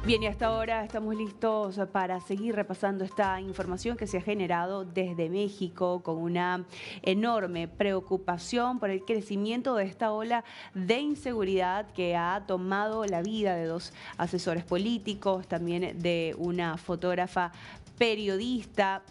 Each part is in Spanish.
Bien, y hasta ahora estamos listos para seguir repasando esta información que se ha generado desde México con una enorme preocupación por el crecimiento de esta ola de inseguridad que ha tomado la vida de dos asesores políticos, también de una fotógrafa periodista.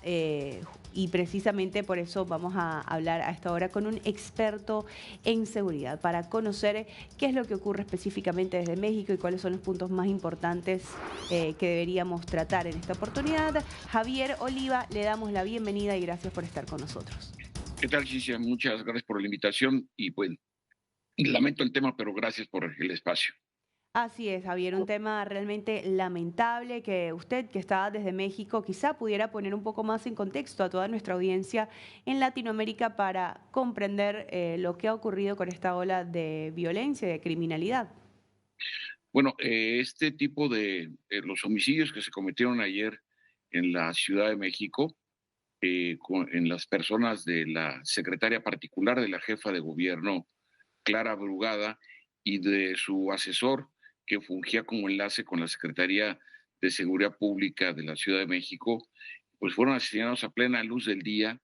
Y precisamente por eso vamos a hablar a esta hora con un experto en seguridad para conocer qué es lo que ocurre específicamente desde México y cuáles son los puntos más importantes que deberíamos tratar en esta oportunidad. Javier Oliva, le damos la bienvenida y gracias por estar con nosotros. ¿Qué tal, Cicia? Muchas gracias por la invitación y pues lamento el tema, pero gracias por el espacio. Así es, Javier, un tema realmente lamentable que usted, que está desde México, quizá pudiera poner un poco más en contexto a toda nuestra audiencia en Latinoamérica para comprender lo que ha ocurrido con esta ola de violencia y de criminalidad. Bueno, este tipo de los homicidios que se cometieron ayer en la Ciudad de México, en las personas de la secretaria particular de la jefa de gobierno, Clara Brugada, y de su asesor, que fungía como enlace con la Secretaría de Seguridad Pública de la Ciudad de México, pues fueron asesinados a plena luz del día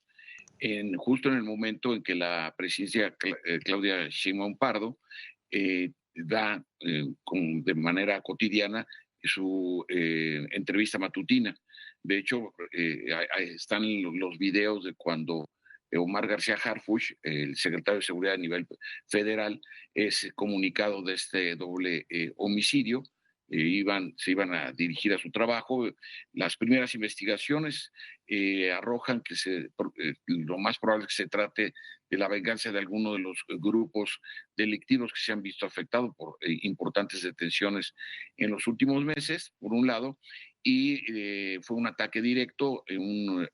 justo en el momento en que la presidencia Claudia Sheinbaum Pardo da de manera cotidiana su entrevista matutina. De hecho, están los videos de cuando Omar García Harfuch, el secretario de Seguridad a nivel federal, es comunicado de este doble homicidio. Se iban a dirigir a su trabajo. Las primeras investigaciones arrojan que lo más probable es que se trate de la venganza de alguno de los grupos delictivos que se han visto afectados por importantes detenciones en los últimos meses, por un lado, y fue un ataque directo, un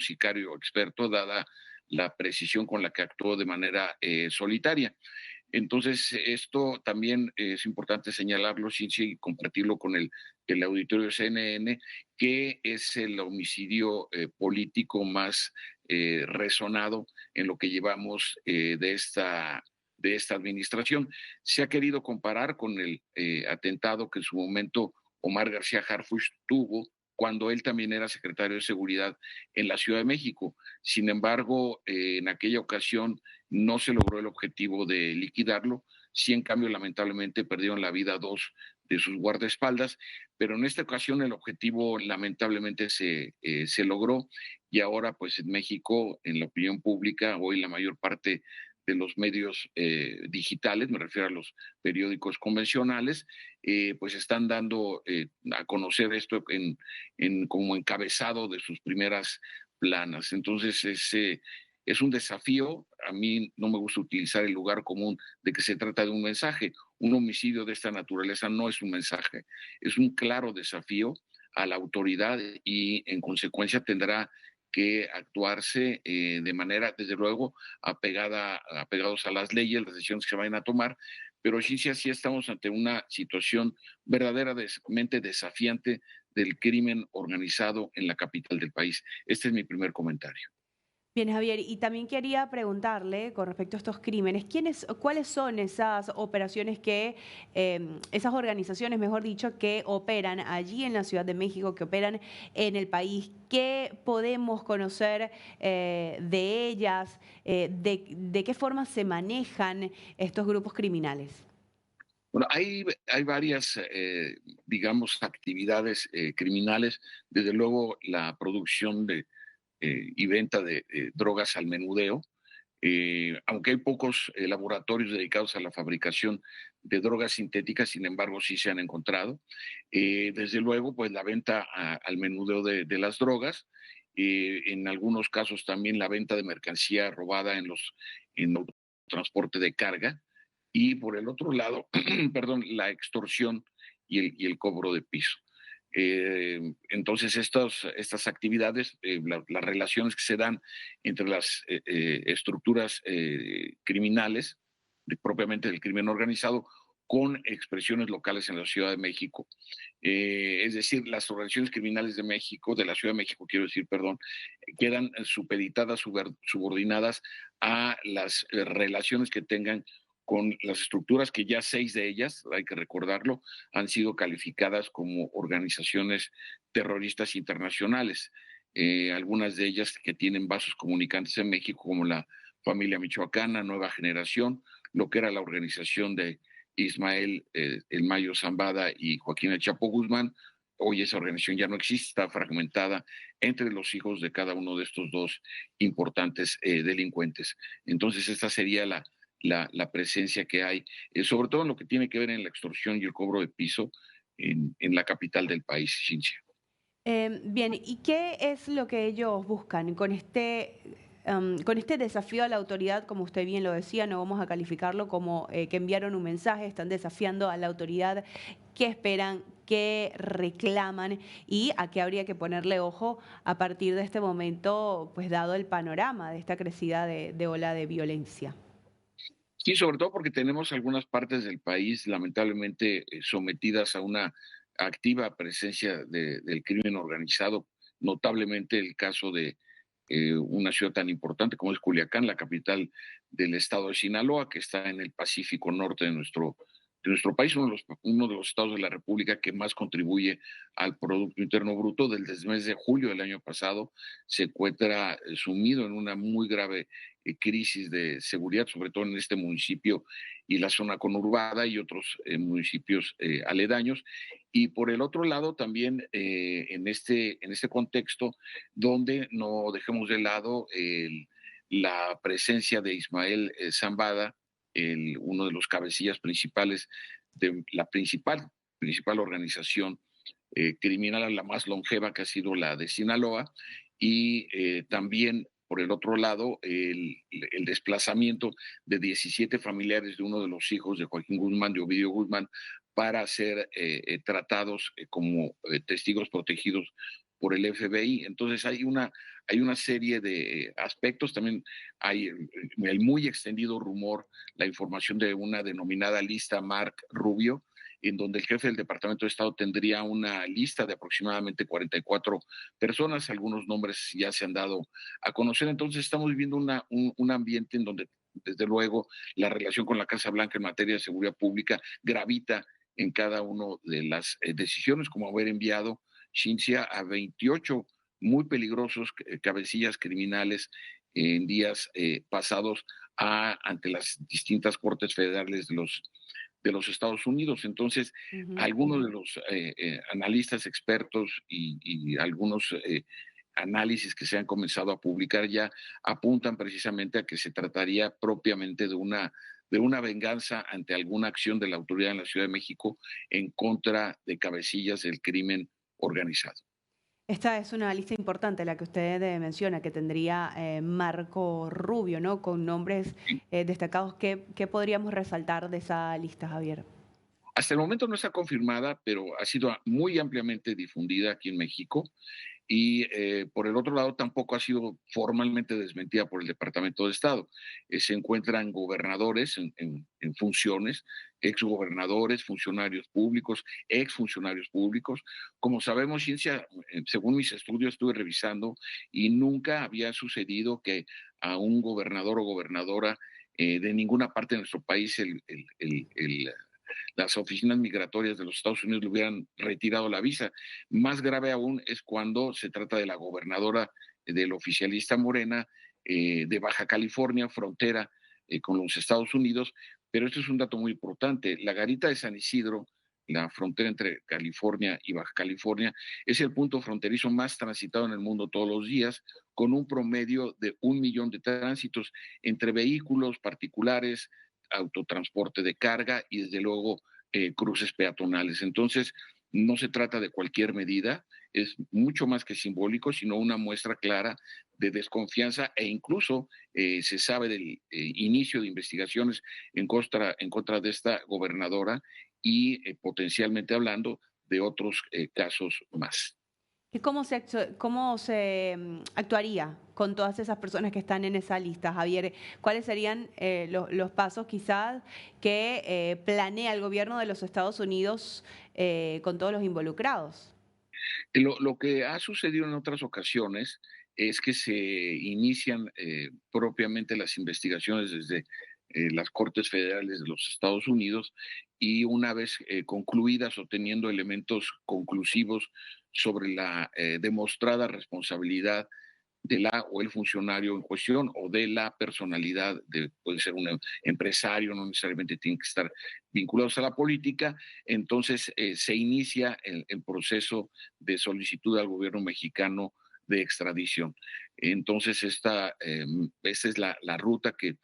sicario experto, dada la precisión con la que actuó de manera solitaria. Entonces, esto también es importante señalarlo, Cincy, y compartirlo con el auditorio de CNN, que es el homicidio político más resonado en lo que llevamos de esta administración. Se ha querido comparar con el atentado que en su momento Omar García Harfuch tuvo cuando él también era secretario de Seguridad en la Ciudad de México. Sin embargo, en aquella ocasión no se logró el objetivo de liquidarlo. Sí, en cambio, lamentablemente perdieron la vida dos de sus guardaespaldas, pero en esta ocasión el objetivo lamentablemente se logró y ahora pues en México, en la opinión pública, hoy la mayor parte de los medios digitales, me refiero a los periódicos convencionales, pues están dando a conocer esto como encabezado de sus primeras planas. Entonces, es un desafío. A mí no me gusta utilizar el lugar común de que se trata de un mensaje. Un homicidio de esta naturaleza no es un mensaje, es un claro desafío a la autoridad y en consecuencia tendrá que actuarse de manera, desde luego, apegados a las leyes, las decisiones que se vayan a tomar, pero sí estamos ante una situación verdaderamente desafiante del crimen organizado en la capital del país. Este es mi primer comentario. Bien, Javier, y también quería preguntarle con respecto a estos crímenes, cuáles son esas operaciones esas organizaciones, mejor dicho, que operan allí en la Ciudad de México, que operan en el país? ¿Qué podemos conocer de ellas? ¿De qué forma se manejan estos grupos criminales? Bueno, hay varias, digamos, actividades criminales. Desde luego, la producción y venta de drogas al menudeo. Aunque hay pocos laboratorios dedicados a la fabricación de drogas sintéticas, sin embargo, sí se han encontrado. Desde luego, pues la venta al menudeo de las drogas. En algunos casos también la venta de mercancía robada en el transporte de carga y por el otro lado, perdón, la extorsión y el cobro de piso. Entonces, estas actividades, las relaciones que se dan entre las estructuras criminales, propiamente del crimen organizado, con expresiones locales en la Ciudad de México. Es decir, las organizaciones criminales de México, de la Ciudad de México, quiero decir, perdón, quedan supeditadas, subordinadas a las relaciones que tengan con las estructuras que ya 6 de ellas, hay que recordarlo, han sido calificadas como organizaciones terroristas internacionales. Algunas de ellas que tienen vasos comunicantes en México, como la Familia Michoacana, Nueva Generación, lo que era la organización de Ismael El Mayo Zambada y Joaquín El Chapo Guzmán. Hoy esa organización ya no existe, está fragmentada entre los hijos de cada uno de estos dos importantes delincuentes. Entonces, esta sería la presencia que hay, sobre todo en lo que tiene que ver en la extorsión y el cobro de piso en la capital del país, Cintia. Bien, ¿y qué es lo que ellos buscan con este desafío a la autoridad? Como usted bien lo decía, no vamos a calificarlo como que enviaron un mensaje, están desafiando a la autoridad. ¿Qué esperan? ¿Qué reclaman? ¿Y a qué habría que ponerle ojo a partir de este momento, pues dado el panorama de esta crecida de ola de violencia? Sí, sobre todo porque tenemos algunas partes del país lamentablemente sometidas a una activa presencia del crimen organizado, notablemente el caso de una ciudad tan importante como es Culiacán, la capital del estado de Sinaloa, que está en el Pacífico Norte de nuestro país, uno de los estados de la República que más contribuye al Producto Interno Bruto. Desde el mes de julio del año pasado se encuentra sumido en una muy grave crisis de seguridad, sobre todo en este municipio y la zona conurbada y otros municipios aledaños. Y por el otro lado, también en este contexto, donde no dejemos de lado la presencia de Ismael Zambada, uno de los cabecillas principales de la principal organización criminal, la más longeva, que ha sido la de Sinaloa, y también por el otro lado, el desplazamiento de 17 familiares de uno de los hijos de Joaquín Guzmán, de Ovidio Guzmán, para ser tratados como testigos protegidos por el FBI. Entonces hay una serie de aspectos. También hay el muy extendido rumor, la información de una denominada lista Mark Rubio, en donde el jefe del Departamento de Estado tendría una lista de aproximadamente 44 personas. Algunos nombres ya se han dado a conocer. Entonces estamos viviendo un ambiente en donde, desde luego, la relación con la Casa Blanca en materia de seguridad pública gravita en cada una de las decisiones, como haber enviado Cincia a 28 muy peligrosos cabecillas criminales en días pasados ante las distintas cortes federales de los Estados Unidos. Entonces, Ujú. algunos de los analistas expertos y algunos análisis que se han comenzado a publicar ya apuntan precisamente a que se trataría propiamente de una venganza ante alguna acción de la autoridad en la Ciudad de México en contra de cabecillas del crimen organizado. Esta es una lista importante, la que usted menciona, que tendría Marco Rubio, ¿no? Con nombres destacados. ¿Qué podríamos resaltar de esa lista, Javier? Hasta el momento no está confirmada, pero ha sido muy ampliamente difundida aquí en México. Y por el otro lado tampoco ha sido formalmente desmentida por el Departamento de Estado. Se encuentran gobernadores en funciones, exgobernadores, funcionarios públicos, exfuncionarios públicos. Como sabemos, ciencia, según mis estudios estuve revisando y nunca había sucedido que a un gobernador o gobernadora de ninguna parte de nuestro país las oficinas migratorias de los Estados Unidos le hubieran retirado la visa. Más grave aún es cuando se trata de la gobernadora del oficialista Morena de Baja California, frontera con los Estados Unidos. Pero esto es un dato muy importante. La garita de San Isidro, la frontera entre California y Baja California, es el punto fronterizo más transitado en el mundo todos los días, con un promedio de 1 millón de tránsitos entre vehículos particulares, autotransporte de carga y desde luego cruces peatonales. Entonces, no se trata de cualquier medida, es mucho más que simbólico, sino una muestra clara de desconfianza e incluso se sabe del inicio de investigaciones en contra de esta gobernadora y potencialmente hablando de otros casos más. ¿Y cómo se actuaría con todas esas personas que están en esa lista, Javier? ¿Cuáles serían los pasos quizás que planea el gobierno de los Estados Unidos con todos los involucrados? Lo que ha sucedido en otras ocasiones es que se inician propiamente las investigaciones desde las Cortes Federales de los Estados Unidos, y una vez concluidas o teniendo elementos conclusivos sobre la demostrada responsabilidad de la o el funcionario en cuestión o de la personalidad, puede ser un empresario, no necesariamente tiene que estar vinculados a la política, entonces se inicia el proceso de solicitud al gobierno mexicano de extradición. Entonces esta es la ruta que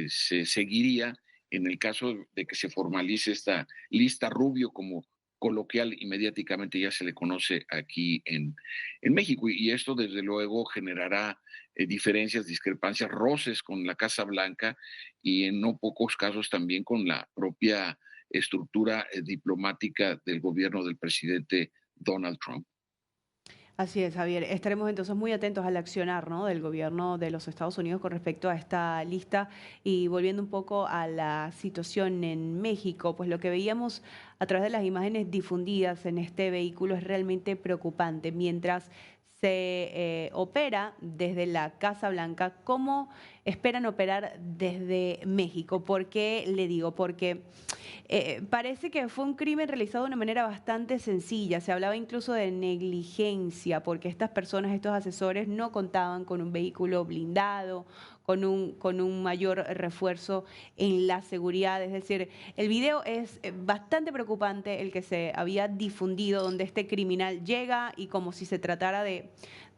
se seguiría en el caso de que se formalice esta lista Rubio, como coloquial y mediáticamente ya se le conoce aquí en México. Y esto, desde luego, generará diferencias, discrepancias, roces con la Casa Blanca y en no pocos casos también con la propia estructura diplomática del gobierno del presidente Donald Trump. Así es, Javier. Estaremos entonces muy atentos al accionar, ¿no?, del gobierno de los Estados Unidos con respecto a esta lista. Y volviendo un poco a la situación en México, pues lo que veíamos a través de las imágenes difundidas en este vehículo es realmente preocupante. Mientras se opera desde la Casa Blanca, ¿cómo esperan operar desde México? ¿Por qué le digo? Porque parece que fue un crimen realizado de una manera bastante sencilla. Se hablaba incluso de negligencia, porque estas personas, estos asesores, no contaban con un vehículo blindado, con un mayor refuerzo en la seguridad. Es decir, el video es bastante preocupante, el que se había difundido, donde este criminal llega y como si se tratara de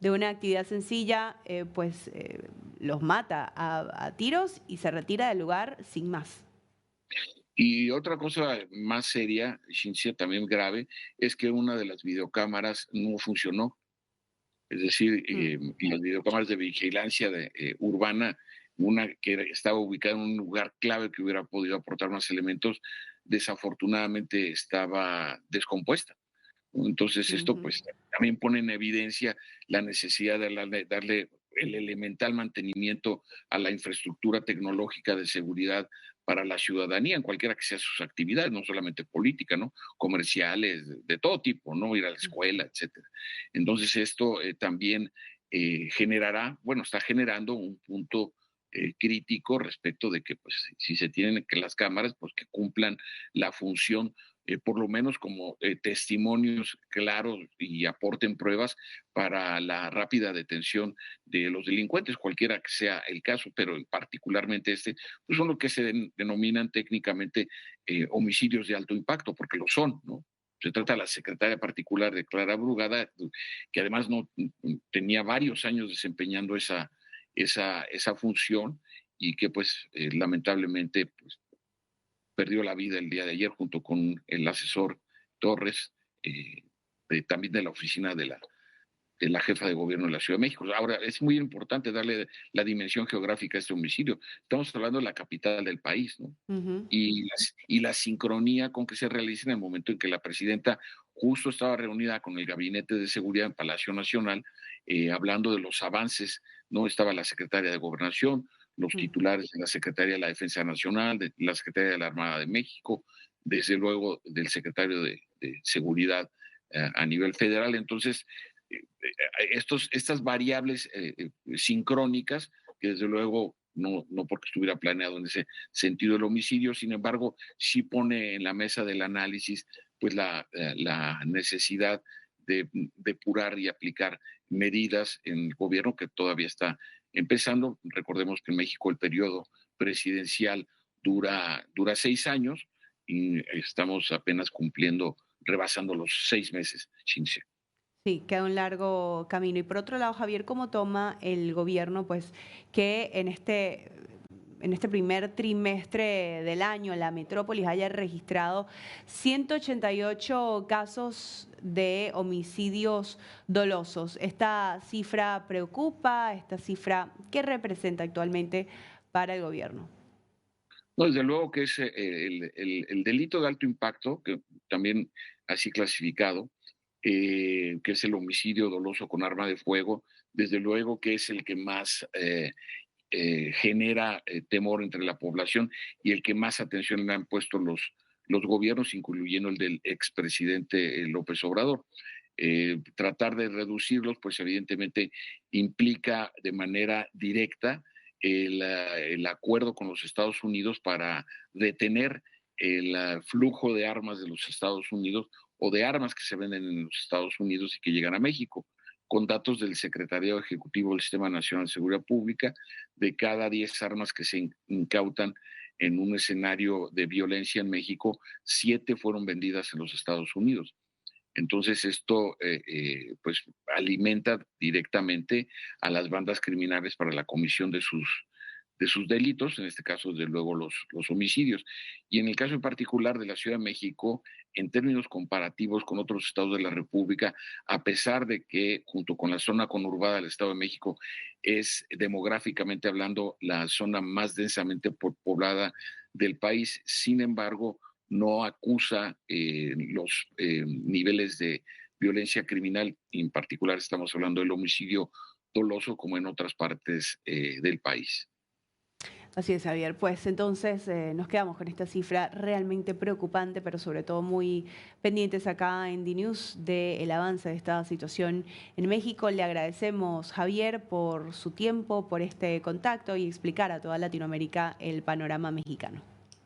una actividad sencilla, los mata a tiros y se retira del lugar sin más. Y otra cosa más seria, Cintia, también grave, es que una de las videocámaras no funcionó. Es decir, Mm. las videocámaras de vigilancia urbana, una que estaba ubicada en un lugar clave que hubiera podido aportar más elementos, desafortunadamente estaba descompuesta. Entonces esto Ujú. pues también pone en evidencia la necesidad de darle el elemental mantenimiento a la infraestructura tecnológica de seguridad para la ciudadanía, en cualquiera que sea sus actividades, no solamente política, ¿no? Comerciales, de todo tipo, ¿no? Ir a la escuela, etcétera. Entonces esto también generará, bueno, está generando un punto crítico respecto de que, pues, si se tienen que las cámaras, pues que cumplan la función por lo menos como testimonios claros y aporten pruebas para la rápida detención de los delincuentes, cualquiera que sea el caso, pero particularmente pues son lo que se denominan técnicamente homicidios de alto impacto, porque lo son, ¿no? Se trata de la secretaria particular de Clara Brugada, que además no tenía varios años desempeñando esa función y que pues lamentablemente pues, perdió la vida el día de ayer junto con el asesor Torres, también de la oficina de la jefa de gobierno de la Ciudad de México. Ahora, es muy importante darle la dimensión geográfica a este homicidio. Estamos hablando de la capital del país, ¿no? Ujú. Y la sincronía con que se realiza en el momento en que la presidenta justo estaba reunida con el Gabinete de Seguridad en Palacio Nacional, hablando de los avances, ¿no? Estaba la secretaria de Gobernación, los Mm. titulares de la Secretaría de la Defensa Nacional, de la Secretaría de la Armada de México, desde luego del secretario de Seguridad a nivel federal. Entonces, estas variables sincrónicas, que desde luego no porque estuviera planeado en ese sentido el homicidio, sin embargo, sí pone en la mesa del análisis pues la necesidad de depurar y aplicar medidas en el gobierno que todavía está empezando. Recordemos que en México el periodo presidencial dura 6 años y estamos apenas cumpliendo, rebasando los 6 meses, Cintia. Sí, queda un largo camino. Y por otro lado, Javier, ¿cómo toma el gobierno, pues, que en este primer trimestre del año la metrópolis haya registrado 188 casos de homicidios dolosos? ¿Esta cifra preocupa? ¿Esta cifra qué representa actualmente para el gobierno? No, desde luego que es el delito de alto impacto, que también así clasificado, que es el homicidio doloso con arma de fuego, desde luego que es el que más genera temor entre la población y el que más atención le han puesto los gobiernos, incluyendo el del expresidente López Obrador. Tratar de reducirlos, pues evidentemente implica de manera directa el acuerdo con los Estados Unidos para detener el flujo de armas de los Estados Unidos o de armas que se venden en los Estados Unidos y que llegan a México, con datos del Secretariado Ejecutivo del Sistema Nacional de Seguridad Pública. De cada 10 armas que se incautan en un escenario de violencia en México, 7 fueron vendidas en los Estados Unidos. Entonces esto pues alimenta directamente a las bandas criminales para la comisión de sus delitos, en este caso, desde luego, los homicidios. Y en el caso en particular de la Ciudad de México, en términos comparativos con otros estados de la República, a pesar de que junto con la zona conurbada del Estado de México es demográficamente hablando la zona más densamente poblada del país, sin embargo, no acusa los niveles de violencia criminal, en particular estamos hablando del homicidio doloso como en otras partes del país. Así es, Javier. Pues entonces nos quedamos con esta cifra realmente preocupante, pero sobre todo muy pendientes acá en DNews del avance de esta situación en México. Le agradecemos, Javier, por su tiempo, por este contacto y explicar a toda Latinoamérica el panorama mexicano.